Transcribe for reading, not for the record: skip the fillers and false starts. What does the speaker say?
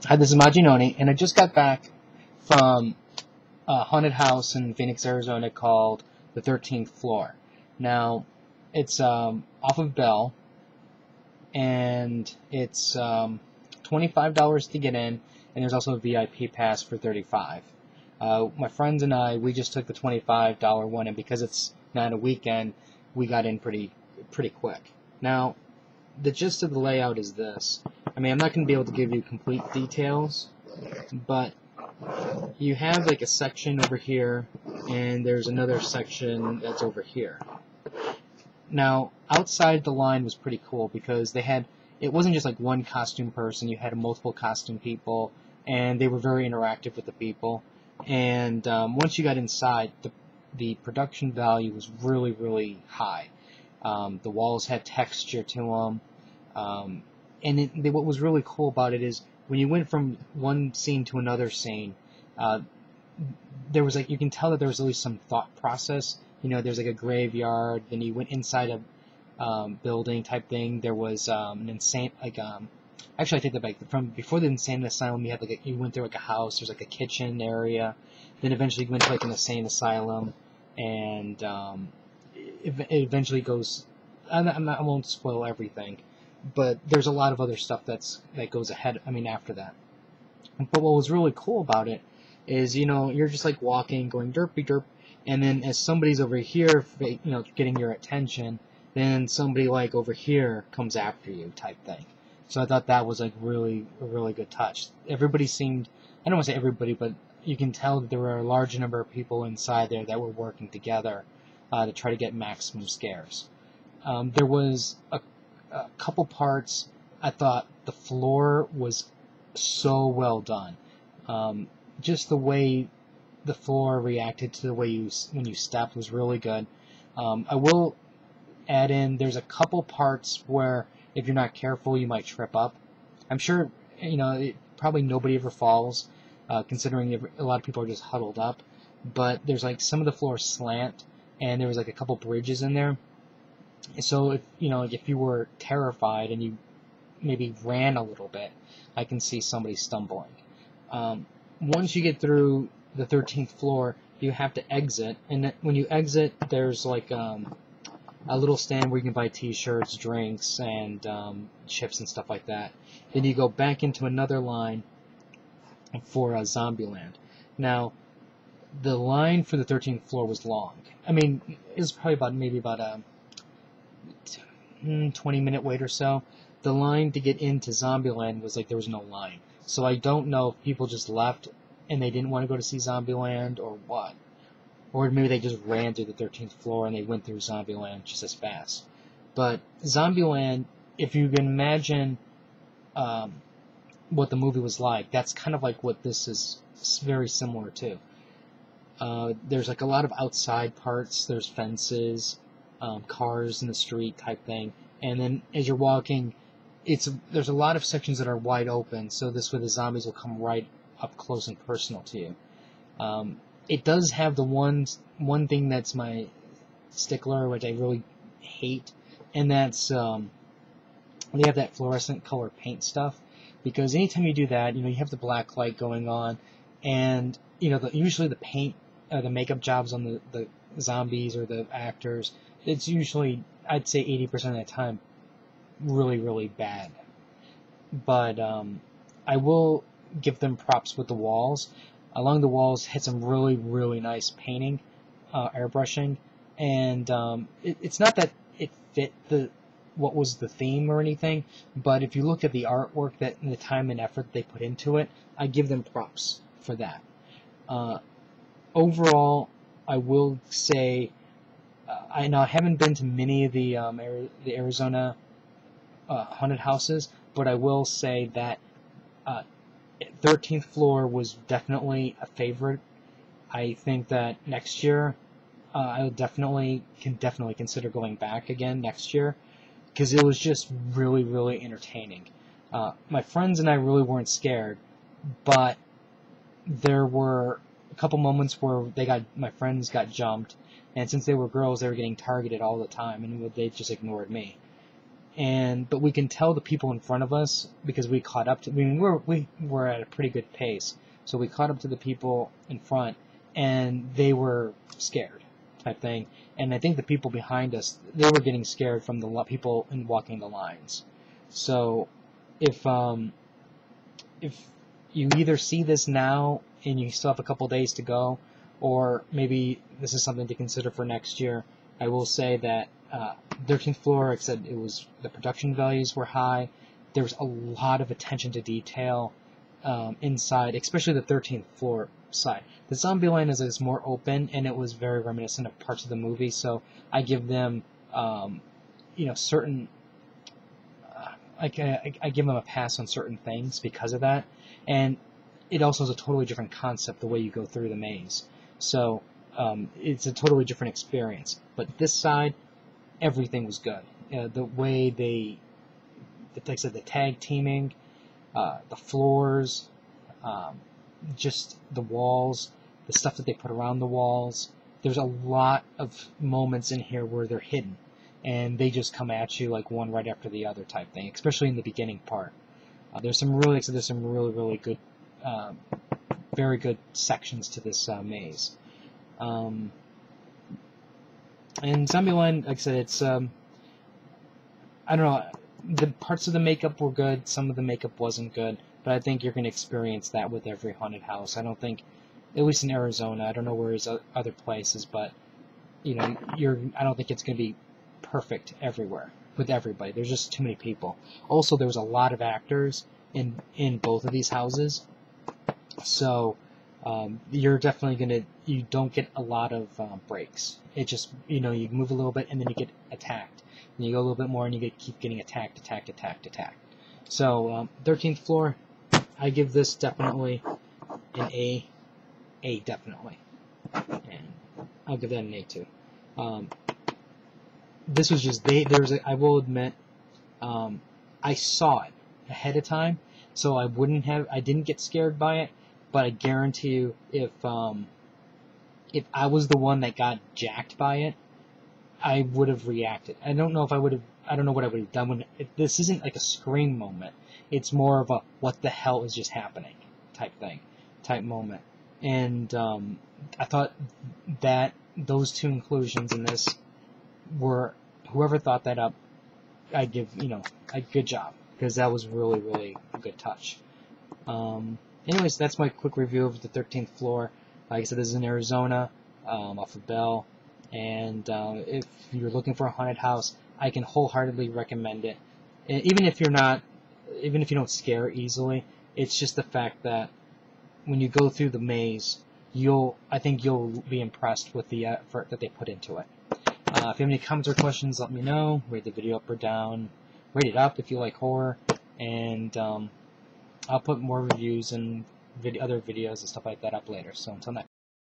Hi, this is Majinoni, and I just got back from a haunted house in Phoenix, Arizona called the 13th Floor. Now, it's off of Bell, and it's $25 to get in, and there's also a VIP pass for $35. My friends and I, we just took the $25 one, and because it's not a weekend, we got in pretty quick. Now, the gist of the layout is this. I mean, I'm not going to be able to give you complete details, but you have like a section over here, and there's another section that's over here. Now, outside the line was pretty cool because they had, it wasn't just like one costume person, you had multiple costume people, and they were very interactive with the people. And once you got inside, the production value was really high. The walls had texture to them. And what was really cool about it is when you went from one scene to another scene, there was like, you can tell that there was at least some thought process. You know, there's like a graveyard, then you went inside a building type thing. There was an insane, like, actually I take that back. From before the insane asylum, you had like you went through like a house. There's like a kitchen area. Then eventually you went to like an insane asylum, and it eventually goes. I won't spoil everything, but there's a lot of other stuff that goes ahead. I mean, after that. But what was really cool about it is, you know, you're just like walking, going derpy derp, and then as somebody's over here, you know, getting your attention, then somebody like over here comes after you, type thing. So I thought that was like a really good touch. Everybody seemed, I don't want to say everybody, but you can tell that there were a large number of people inside there that were working together to try to get maximum scares. There was a couple parts. I thought the floor was so well done. Just the way the floor reacted to the way when you stepped was really good. I will add in, there's a couple parts where if you're not careful, you might trip up. I'm sure, you know, probably nobody ever falls, considering a lot of people are just huddled up. But there's like some of the floor slant, and there was like a couple bridges in there. So if you know, if you were terrified and you maybe ran a little bit, I can see somebody stumbling. Once you get through the 13th floor, you have to exit, and when you exit, there's like a little stand where you can buy t-shirts, drinks, and chips and stuff like that. Then you go back into another line for Zombieland. Now, the line for the 13th floor was long. I mean, it was probably maybe about a 20-minute wait or so. The line to get into Zombieland was like there was no line. So I don't know if people just left and they didn't want to go to see Zombieland or what. Or maybe they just ran through the 13th floor and they went through Zombieland just as fast. But Zombieland, if you can imagine what the movie was like, that's kind of like what this is very similar to. There's like a lot of outside parts. There's fences, cars in the street type thing. And then as you're walking, there's a lot of sections that are wide open, so this way the zombies will come right up close and personal to you. It does have the one thing that's my stickler, which I really hate, and that's they have that fluorescent color paint stuff, because anytime you do that, you know, you have the black light going on, and you know, usually the paint, the makeup jobs on the zombies or the actors, it's usually, I'd say 80% of the time, really bad. But I will give them props with the walls. Along the walls had some really nice painting, airbrushing, and it's not that it fit what was the theme or anything, but if you look at the artwork and the time and effort they put into it, I give them props for that. Overall, I will say, I haven't been to many of the Arizona haunted houses, but I will say that 13th floor was definitely a favorite. I think that next year I would definitely consider going back again next year, because it was just really entertaining. My friends and I really weren't scared, but there were a couple moments where my friends got jumped, and since they were girls, they were getting targeted all the time, and they just ignored me. but we can tell the people in front of us because we caught up to. I mean, we were at a pretty good pace, so we caught up to the people in front, and they were scared, type thing. And I think the people behind us, they were getting scared from the people in walking the lines. So if you either see this now and you still have a couple days to go, or maybe this is something to consider for next year, I will say that 13th floor, like I said, the production values were high. There was a lot of attention to detail inside, especially the 13th floor side. The Zombieland is more open, and it was very reminiscent of parts of the movie, so I give them, certain. I give them a pass on certain things because of that, and it also is a totally different concept the way you go through the maze. So it's a totally different experience. But this side, everything was good. The way like I said, the tag teaming, the floors, just the walls, the stuff that they put around the walls. There's a lot of moments in here where they're hidden, and they just come at you like one right after the other type thing, especially in the beginning part. There's some really good, very good sections to this maze. And Zombieland, like I said, it's, I don't know, the parts of the makeup were good, some of the makeup wasn't good, but I think you're going to experience that with every haunted house. I don't think, at least in Arizona, I don't know where it's other places, but, I don't think it's going to be perfect everywhere with everybody. There's just too many people. Also, there was a lot of actors in both of these houses, so you're definitely you don't get a lot of breaks. It just, you move a little bit and then you get attacked. And you go a little bit more and you keep getting attacked. So 13th floor, I give this definitely an A. A, definitely. And I'll give that an A too. This was just, I will admit, I saw it ahead of time, so I didn't get scared by it, but I guarantee you, if I was the one that got jacked by it, I would have reacted. I don't know what I would have done this isn't like a scream moment. It's more of a, what the hell is just happening type moment. And I thought that those two inclusions in this were, whoever thought that up, I give, a good job, because that was really, really a good touch. Anyways, that's my quick review of the 13th floor. Like I said, this is in Arizona, off of Bell, and if you're looking for a haunted house, I can wholeheartedly recommend it. And even if you don't scare easily, it's just the fact that when you go through the maze, I think you'll be impressed with the effort that they put into it. If you have any comments or questions, let me know. Rate the video up or down. Rate it up if you like horror, and I'll put more reviews and other videos and stuff like that up later. So until next.